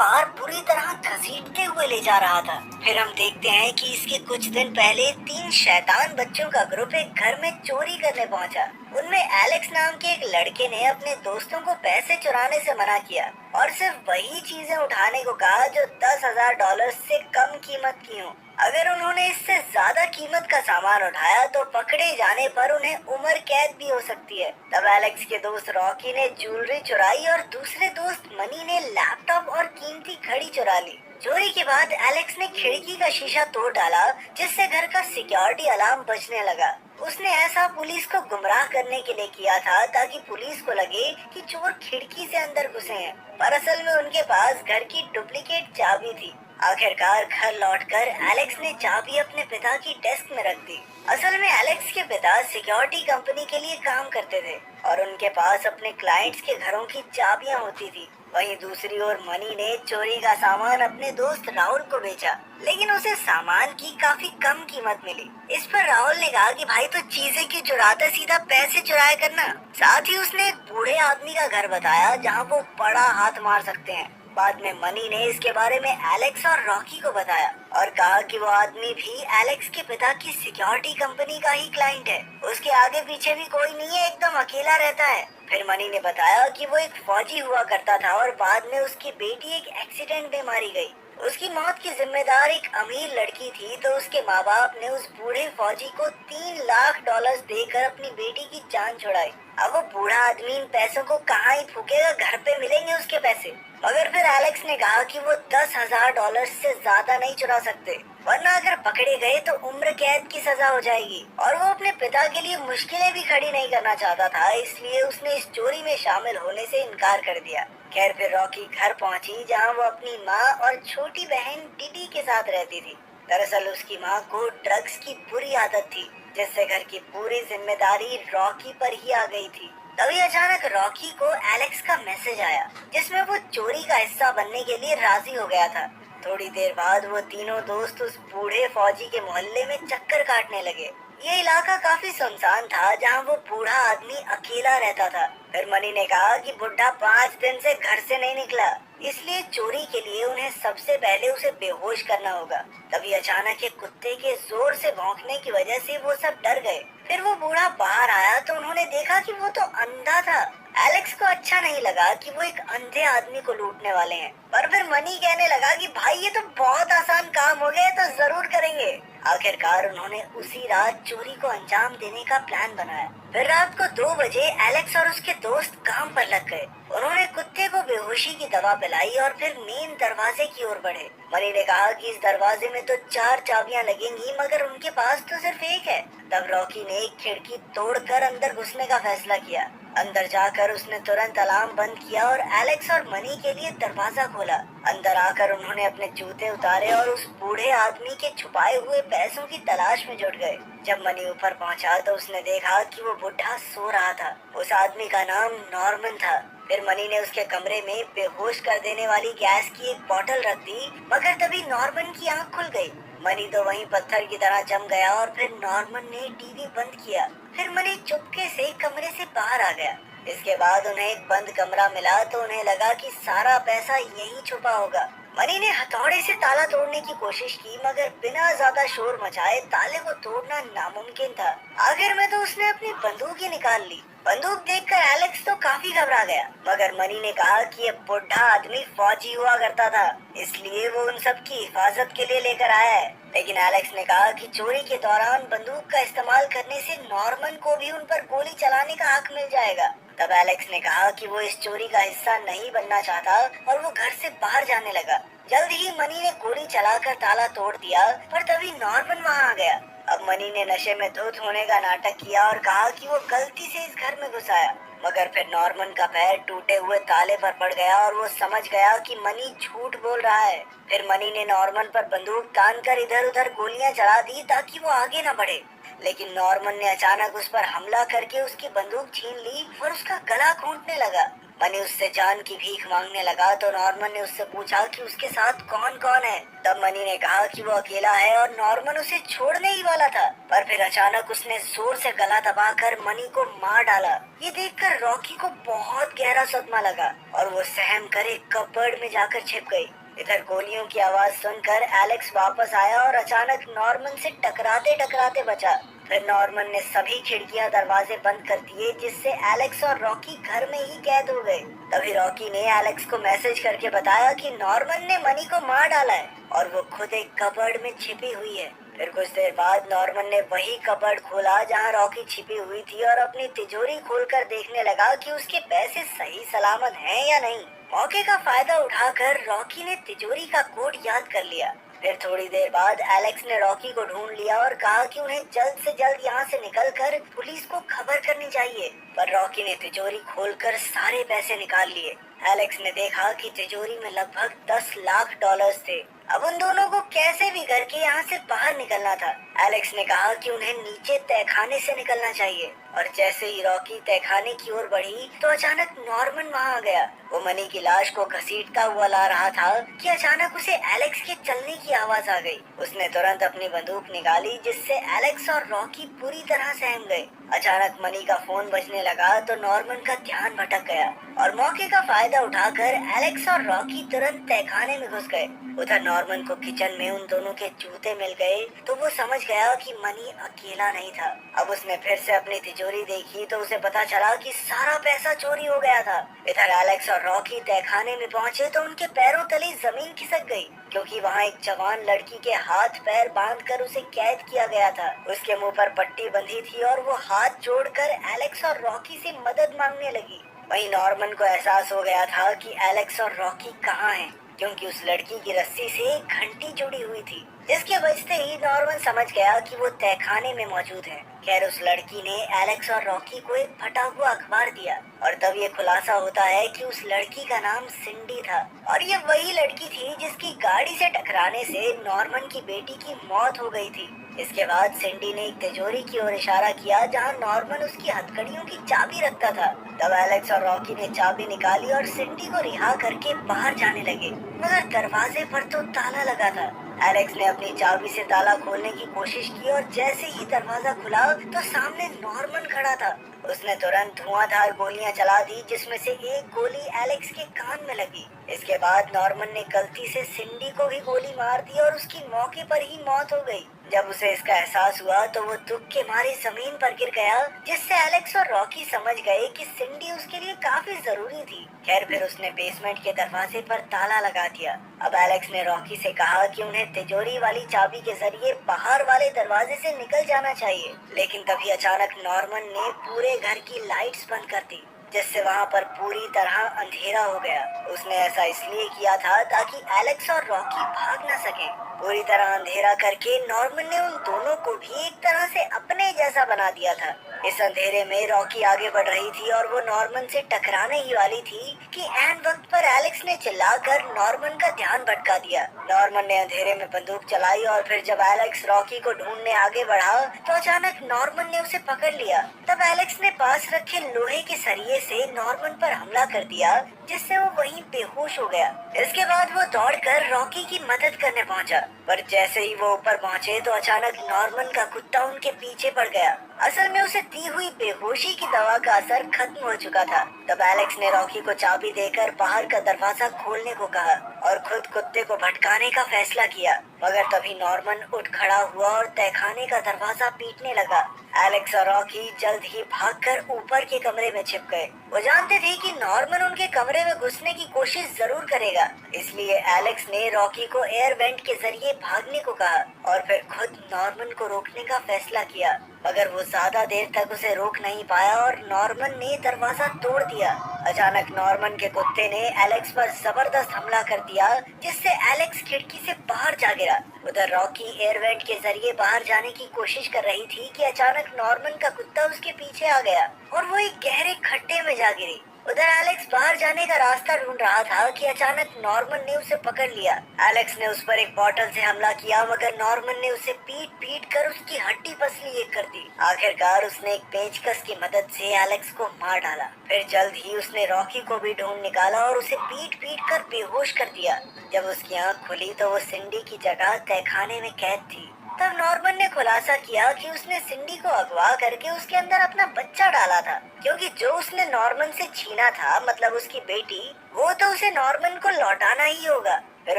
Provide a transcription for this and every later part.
बार बुरी तरह घसीटते हुए ले जा रहा था। फिर हम देखते हैं कि इसके कुछ दिन पहले 3 शैतान बच्चों का ग्रुप एक घर में चोरी करने पहुंचा। उनमें एलेक्स नाम के एक लड़के ने अपने दोस्तों को पैसे चुराने से मना किया और सिर्फ वही चीजें उठाने को कहा जो $10,000 से कम कीमत की हों। अगर उन्होंने इससे ज्यादा कीमत का सामान उठाया तो पकड़े जाने पर उन्हें उम्र कैद भी हो सकती है। तब एलेक्स के दोस्त रॉकी ने ज्वेलरी चुराई और दूसरे दोस्त मनी ने लैपटॉप और कीमती घड़ी चुरा ली। चोरी के बाद एलेक्स ने खिड़की का शीशा तोड़ डाला, जिससे घर का सिक्योरिटी अलार्म बजने लगा। उसने ऐसा पुलिस को गुमराह करने के लिए किया था ताकि पुलिस को लगे कि चोर खिड़की से अंदर घुसे हैं, पर असल में उनके पास घर की डुप्लीकेट चाबी थी। आखिरकार घर लौटकर एलेक्स ने चाबी अपने पिता की डेस्क में रख दी। असल में एलेक्स के पिता सिक्योरिटी कंपनी के लिए काम करते थे और उनके पास अपने क्लाइंट्स के घरों की चाबियां होती थी। वहीं दूसरी ओर मनी ने चोरी का सामान अपने दोस्त राहुल को बेचा, लेकिन उसे सामान की काफी कम कीमत मिली। इस पर राहुल ने कहा कि भाई तो चीजें क्यों चुराता, सीधा पैसे चुराया करना। साथ ही उसने एक बूढ़े आदमी का घर बताया जहां वो बड़ा हाथ मार सकते हैं। बाद में मनी ने इसके बारे में एलेक्स और रॉकी को बताया और कहा कि वो आदमी भी एलेक्स के पिता की सिक्योरिटी कंपनी का ही क्लाइंट है। उसके आगे पीछे भी कोई नहीं है, एकदम अकेला रहता है। फिर मनी ने बताया कि वो एक फौजी हुआ करता था और बाद में उसकी बेटी एक एक्सीडेंट में मारी गई। उसकी मौत की जिम्मेदार एक अमीर लड़की थी, तो उसके माँ बाप ने उस बूढ़े फौजी को $3 लाख देकर अपनी बेटी की जान छुड़ाई। अब वो बूढ़ा आदमी इन पैसों को कहाँ ही फूकेगा, घर पे मिलेंगे उसके पैसे। मगर फिर एलेक्स ने कहा कि वो $10,000 से ज्यादा नहीं चुरा सकते, वरना अगर पकड़े गए तो उम्र कैद की सजा हो जाएगी। और वो अपने पिता के लिए मुश्किलें भी खड़ी नहीं करना चाहता था, इसलिए उसने इस चोरी में शामिल होने से इनकार कर दिया। खैर फिर रॉकी घर पहुंची, जहां वो अपनी माँ और छोटी बहन डिडी के साथ रहती थी। दरअसल उसकी माँ को ड्रग्स की बुरी आदत थी, जिससे घर की पूरी जिम्मेदारी रॉकी पर ही आ गई थी। तभी अचानक रॉकी को एलेक्स का मैसेज आया, जिसमें वो चोरी का हिस्सा बनने के लिए राजी हो गया था। थोड़ी देर बाद वो तीनों दोस्त उस बूढ़े फौजी के मोहल्ले में चक्कर काटने लगे। ये इलाका काफी सुनसान था, जहाँ वो बूढ़ा आदमी अकेला रहता था। फिर मनी ने कहा कि बुढ़ा 5 दिन से घर से नहीं निकला, इसलिए चोरी के लिए उन्हें सबसे पहले उसे बेहोश करना होगा। तभी अचानक एक कुत्ते के जोर से भौंकने की वजह से वो सब डर गए। फिर वो बूढ़ा बाहर आया तो उन्होंने देखा कि वो तो अंधा था। एलेक्स को अच्छा नहीं लगा कि वो एक अंधे आदमी को लूटने वाले हैं, पर फिर मनी कहने लगा कि भाई ये तो बहुत आसान काम हो गया, तो जरूर करेंगे। आखिरकार उन्होंने उसी रात चोरी को अंजाम देने का प्लान बनाया। फिर रात को 2 बजे एलेक्स और उसके दोस्त काम पर लग गए। उन्होंने कुत्ते को बेहोशी की दवा पिलाई और फिर मेन दरवाजे की ओर बढ़े। मनी ने कहा कि इस दरवाजे में तो 4 चाबियां लगेंगी, मगर उनके पास तो सिर्फ एक है। तब रॉकी ने एक खिड़की तोड़कर अंदर घुसने का फैसला किया। अंदर जाकर उसने तुरंत अलार्म बंद किया और एलेक्स और मनी के लिए दरवाजा खोला। अंदर आकर उन्होंने अपने जूते उतारे और उस बूढ़े आदमी के छुपाए हुए पैसों की तलाश में जुट गए। जब मनी ऊपर पहुंचा तो उसने देखा कि वो बुढ़ा सो रहा था। उस आदमी का नाम नॉर्मन था। फिर मनी ने उसके कमरे में बेहोश कर देने वाली गैस की एक बोतल रख दी, मगर तभी नॉर्मन की आंख खुल गई। मनी तो वहीं पत्थर की तरह जम गया और फिर नॉर्मन ने टीवी बंद किया। फिर मनी चुपके से कमरे से बाहर आ गया। इसके बाद उन्हें एक बंद कमरा मिला तो उन्हें लगा कि सारा पैसा यहीं छुपा होगा। मनी ने हथौड़े से ताला तोड़ने की कोशिश की, मगर बिना ज्यादा शोर मचाए ताले को तोड़ना नामुमकिन था। आखिर में तो उसने अपनी बंदूक ही निकाल ली। बंदूक देखकर एलेक्स तो काफी घबरा गया, मगर मनी ने कहा कि ये बुढ़ा आदमी फौजी हुआ करता था, इसलिए वो उन सब की हिफाजत के लिए लेकर आया है। लेकिन एलेक्स ने कहा कि चोरी के दौरान बंदूक का इस्तेमाल करने से नॉर्मन को भी उन पर गोली चलाने का हक मिल जाएगा। तब एलेक्स ने कहा कि वो इस चोरी का हिस्सा नहीं बनना चाहता और वो घर से बाहर जाने लगा। जल्द ही मनी ने गोली चलाकर ताला तोड़ दिया, पर तभी नॉर्मन वहाँ आ गया। अब मनी ने नशे में धुत होने का नाटक किया और कहा कि वो गलती से इस घर में घुस आया, मगर फिर नॉर्मन का पैर टूटे हुए ताले पर पड़ गया और वो समझ गया कि मनी झूठ बोल रहा है। फिर मनी ने नॉर्मन पर बंदूक तान कर इधर उधर गोलियां चला दी ताकि वो आगे न बढ़े, लेकिन नॉर्मन ने अचानक उस पर हमला करके उसकी बंदूक छीन ली और उसका गला घोंटने लगा। मनी उससे जान की भीख मांगने लगा तो नॉर्मन ने उससे पूछा कि उसके साथ कौन कौन है। तब मनी ने कहा कि वो अकेला है और नॉर्मन उसे छोड़ने ही वाला था, पर फिर अचानक उसने जोर से गला दबाकर मनी को मार डाला। ये देखकर रॉकी को बहुत गहरा सदमा लगा और वो सहम कर एक कपबोर्ड में जाकर छिप गई। इधर गोलियों की आवाज सुनकर एलेक्स वापस आया और अचानक नॉर्मन से टकराते टकराते बचा। फिर नॉर्मन ने सभी खिड़कियां दरवाजे बंद कर दिए, जिससे एलेक्स और रॉकी घर में ही कैद हो गए। तभी रॉकी ने एलेक्स को मैसेज करके बताया कि नॉर्मन ने मनी को मार डाला है और वो खुद एक कबर्ड में छिपी हुई है। फिर कुछ देर बाद नॉर्मन ने वही कबर्ड खोला जहां रॉकी छिपी हुई थी और अपनी तिजोरी खोलकर देखने लगा कि उसके पैसे सही सलामत हैं या नहीं। मौके का फायदा उठाकर रॉकी ने तिजोरी का कोड याद कर लिया। फिर थोड़ी देर बाद एलेक्स ने रॉकी को ढूंढ लिया और कहा कि उन्हें जल्द से जल्द यहाँ से निकलकर पुलिस को खबर करनी चाहिए। पर रॉकी ने तिजोरी खोलकर सारे पैसे निकाल लिए। एलेक्स ने देखा कि तिजोरी में लगभग 10 लाख डॉलर्स थे। अब उन दोनों को कैसे भी करके यहाँ से बाहर निकलना था। एलेक्स ने कहा कि उन्हें नीचे तहखाने से निकलना चाहिए और जैसे ही रॉकी तहखाने की ओर बढ़ी तो अचानक नॉर्मन वहाँ आ गया। वो मनी की लाश को घसीटता हुआ ला रहा था कि अचानक उसे एलेक्स के चलने की आवाज आ गई। उसने तुरंत अपनी बंदूक निकाली, जिससे एलेक्स और रॉकी पूरी तरह सहम गए। अचानक मनी का फोन बजने लगा तो नॉर्मन का ध्यान भटक गया और मौके का फायदा उठाकर एलेक्स और रॉकी तुरंत तहखाने में घुस गए। उधर नॉर्मन को किचन में उन दोनों के जूते मिल गए तो वो समझ गया कि मनी अकेला नहीं था। अब उसने फिर से अपनी तिजोरी देखी तो उसे पता चला कि सारा पैसा चोरी हो गया था। इधर एलेक्स और रॉकी तहखाने में पहुंचे तो उनके पैरों तले जमीन खिसक गई, क्योंकि वहाँ एक जवान लड़की के हाथ पैर बांधकर उसे कैद किया गया था। उसके मुंह पर पट्टी बंधी थी और वो हाथ जोड़कर एलेक्स और रॉकी से मदद मांगने लगी। वहीं नॉर्मन को एहसास हो गया था कि एलेक्स और रॉकी कहाँ हैं, क्योंकि उस लड़की की रस्सी से एक घंटी जुड़ी हुई थी, जिसके बजते ही नॉर्मन समझ गया कि वो तहखाने में मौजूद है। खैर, उस लड़की ने एलेक्स और रॉकी को एक फटा हुआ अखबार दिया और तब ये खुलासा होता है कि उस लड़की का नाम सिंडी था और ये वही लड़की थी जिसकी गाड़ी से टकराने से नॉर्मन की बेटी की मौत हो गई थी। इसके बाद सिंडी ने एक तिजोरी की ओर इशारा किया जहां नॉर्मन उसकी हथकड़ियों की चाबी रखता था। तब एलेक्स और रॉकी ने चाबी निकाली और सिंडी को रिहा करके बाहर जाने लगे, मगर दरवाजे पर तो ताला लगा था। एलेक्स ने अपनी चाबी से ताला खोलने की कोशिश की और जैसे ही दरवाजा खुला तो सामने नॉर्मन खड़ा था। उसने तुरंत धुआंधार गोलियां चला दी, जिसमें से एक गोली एलेक्स के कान में लगी। इसके बाद नॉर्मन ने गलती से सिंडी को भी गोली मार दी और उसकी मौके पर ही मौत हो गई। जब उसे इसका एहसास हुआ तो वो दुख के मारे जमीन पर गिर गया, जिससे एलेक्स और रॉकी समझ गए कि सिंडी उसके लिए काफी जरूरी थी। खैर, फिर उसने बेसमेंट के दरवाजे पर ताला लगा दिया। अब एलेक्स ने रॉकी से कहा कि उन्हें तिजोरी वाली चाबी के जरिए बाहर वाले दरवाजे से निकल जाना चाहिए, लेकिन तभी अचानक नॉर्मन ने पूरे घर की लाइट्स बंद कर दी, जिससे वहाँ पर पूरी तरह अंधेरा हो गया। उसने ऐसा इसलिए किया था ताकि एलेक्स और रॉकी भाग न सकें। पूरी तरह अंधेरा करके नॉर्मन ने उन दोनों को भी एक तरह से अपने जैसा बना दिया था। इस अंधेरे में रॉकी आगे बढ़ रही थी और वो नॉर्मन से टकराने ही वाली थी कि ऐन वक्त पर एलेक्स ने चिल्लाकर नॉर्मन का ध्यान भटका दिया। नॉर्मन ने अंधेरे में बंदूक चलाई और फिर जब एलेक्स रॉकी को ढूंढने आगे बढ़ा तो अचानक नॉर्मन ने उसे पकड़ लिया। तब एलेक्स ने पास रखे लोहे के सरिये से नॉर्मन पर हमला कर दिया, जिससे वो वहीं बेहोश हो गया। इसके बाद वो दौड़कर रॉकी की मदद करने पहुंचा, पर जैसे ही वो ऊपर पहुंचे तो अचानक नॉर्मन का कुत्ता उनके पीछे पड़ गया। असल में उसे दी हुई बेहोशी की दवा का असर खत्म हो चुका था। तब एलेक्स ने रॉकी को चाबी देकर बाहर का दरवाजा खोलने को कहा और खुद कुत्ते को भटकाने का फैसला किया, मगर तभी नॉर्मन उठ खड़ा हुआ और तहखाने का दरवाजा पीटने लगा। एलेक्स और रॉकी जल्द ही भागकर ऊपर के कमरे में छिप गए। वो जानते थे कि नॉर्मन उनके कमरे में घुसने की कोशिश जरूर करेगा, इसलिए एलेक्स ने रॉकी को एयर वेंट के जरिए भागने को कहा और फिर खुद नॉर्मन को रोकने का फैसला किया, मगर वो ज्यादा देर तक उसे रोक नहीं पाया और नॉर्मन ने दरवाजा तोड़ दिया। अचानक नॉर्मन के कुत्ते ने एलेक्स पर जबरदस्त हमला कर दिया, जिससे एलेक्स खिड़की से बाहर जा गिरा। उधर रॉकी एयर वेंट के जरिए बाहर जाने की कोशिश कर रही थी कि अचानक नॉर्मन का कुत्ता उसके पीछे आ गया और वो एक गहरे खड्डे में जा गिरी। उधर एलेक्स बाहर जाने का रास्ता ढूंढ रहा था कि अचानक नॉर्मन ने उसे पकड़ लिया। एलेक्स ने उस पर एक बॉटल से हमला किया, मगर नॉर्मन ने उसे पीट पीट कर उसकी हड्डी पसली एक कर दी। आखिरकार उसने एक पेचकस की मदद से एलेक्स को मार डाला। फिर जल्द ही उसने रॉकी को भी ढूंढ निकाला और उसे पीट पीट कर बेहोश कर दिया। जब उसकी आंख खुली तो वो सिंडी की जगह तहखाने में कैद थी। तब नॉर्मन ने खुलासा किया कि उसने सिंडी को अगवा करके उसके अंदर अपना बच्चा डाला था, क्योंकि जो उसने नॉर्मन से छीना था, मतलब उसकी बेटी, वो तो उसे नॉर्मन को लौटाना ही होगा। फिर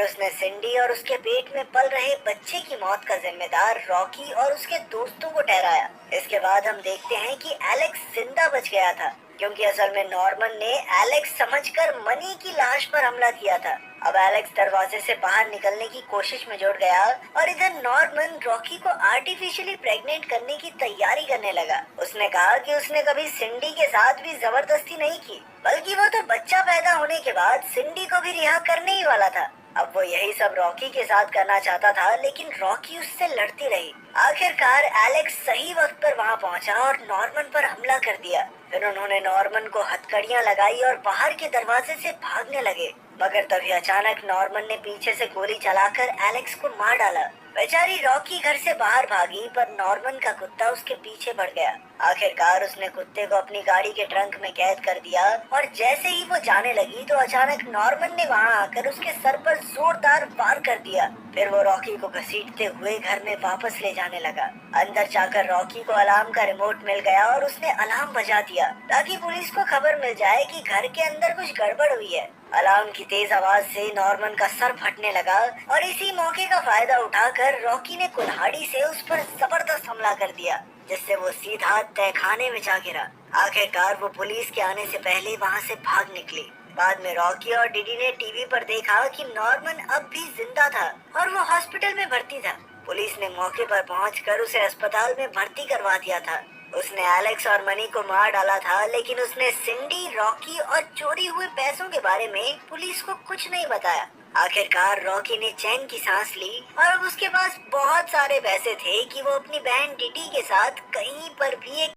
उसने सिंडी और उसके पेट में पल रहे बच्चे की मौत का जिम्मेदार रॉकी और उसके दोस्तों को ठहराया। इसके बाद हम देखते हैं कि एलेक्स जिंदा बच गया था, क्योंकि असल में नॉर्मन ने एलेक्स समझकर मनी की लाश पर हमला किया था। अब एलेक्स दरवाजे से बाहर निकलने की कोशिश में जुट गया और इधर नॉर्मन रॉकी को आर्टिफिशियली प्रेग्नेंट करने की तैयारी करने लगा। उसने कहा कि उसने कभी सिंडी के साथ भी जबरदस्ती नहीं की, बल्कि वो तो बच्चा पैदा होने के बाद सिंडी को भी रिहा करने ही वाला था। अब वो यही सब रॉकी के साथ करना चाहता था, लेकिन रॉकी उससे लड़ती रही। आखिरकार एलेक्स सही वक्त पर वहाँ पहुँचा और नॉर्मन पर हमला कर दिया। फिर उन्होंने नॉर्मन को हथकड़ियाँ लगाई और बाहर के दरवाजे से भागने लगे, मगर तभी अचानक नॉर्मन ने पीछे से गोली चलाकर एलेक्स को मार डाला। बेचारी रॉकी घर से बाहर भागी, पर नॉर्मन का कुत्ता उसके पीछे बढ़ गया। आखिरकार उसने कुत्ते को अपनी गाड़ी के ट्रंक में कैद कर दिया और जैसे ही वो जाने लगी तो अचानक नॉर्मन ने वहाँ आकर उसके सर पर जोरदार वार कर दिया। फिर वो रॉकी को घसीटते हुए घर में वापस ले जाने लगा। अंदर जाकर रॉकी को अलार्म का रिमोट मिल गया और उसने अलार्म बजा दिया ताकि पुलिस को खबर मिल जाए कि घर के अंदर कुछ गड़बड़ हुई है। अलार्म की तेज आवाज से नॉर्मन का सर फटने लगा और इसी मौके का फायदा उठाकर रॉकी ने कुल्हाड़ी से उस पर जबरदस्त हमला कर दिया, जिससे वो सीधा तहखाने में जा गिरा। आखिरकार वो पुलिस के आने से पहले वहाँ से भाग निकली। बाद में रॉकी और डिडी ने टीवी पर देखा कि नॉर्मन अब भी जिंदा था और वो हॉस्पिटल में भर्ती था। पुलिस ने मौके पर पहुंचकर उसे अस्पताल में भर्ती करवा दिया था। उसने एलेक्स और मनी को मार डाला था, लेकिन उसने सिंडी, रॉकी और चोरी हुए पैसों के बारे में पुलिस को कुछ नहीं बताया। आखिरकार रॉकी ने चैन की सांस ली और अब उसके पास बहुत सारे पैसे थे कि वो अपनी बहन डिडी के साथ कहीं पर भी एक